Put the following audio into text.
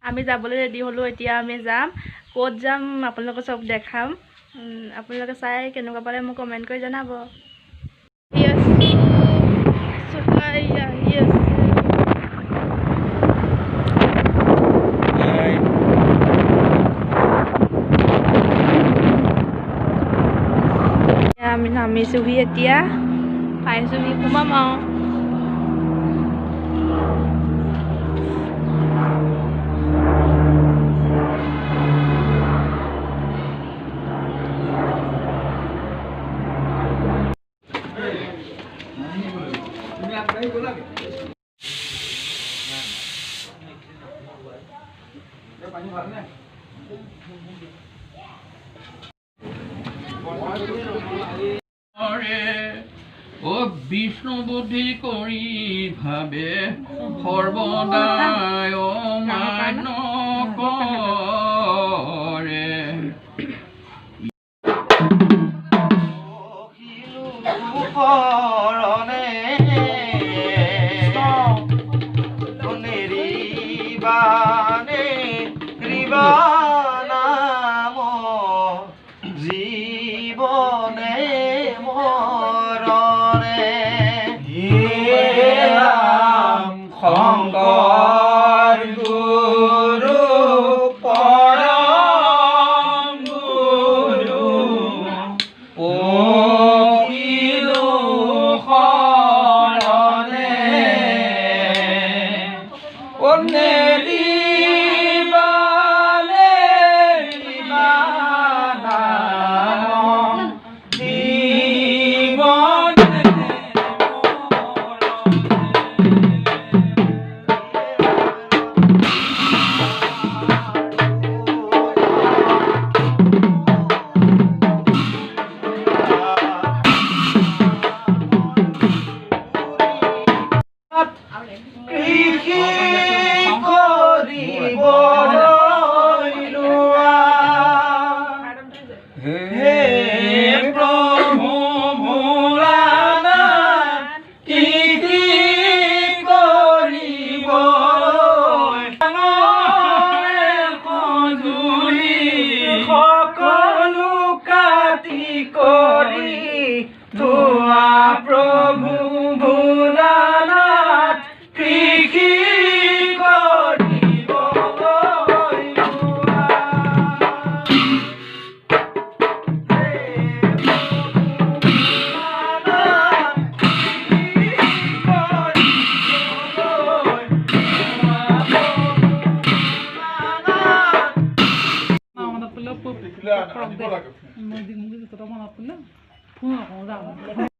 আমি যাবলৈ ৰেডি হ'লোঁ। এতিয়া আমি যাম। ক'ত যাম আপোনালোকক চব দেখাম। আপোনালোকে চাই কেনেকুৱা পালে মোক কমেণ্ট কৰি জনাব। আমি নামিছোহি, এতিয়া পাইছোহি, সোমাম আৰু। ও বিষ্ণু বুদ্ধি কৰি ভাবে সৰ্বদাই অমান্য কৰে। জীবনে মৰণে ৰাম শংকৰ গুৰু পৰম গুৰু পহিলো শৰণে অনেৰি ধোৱা প্ৰভু ভোলানাথ কৃষি কৰিব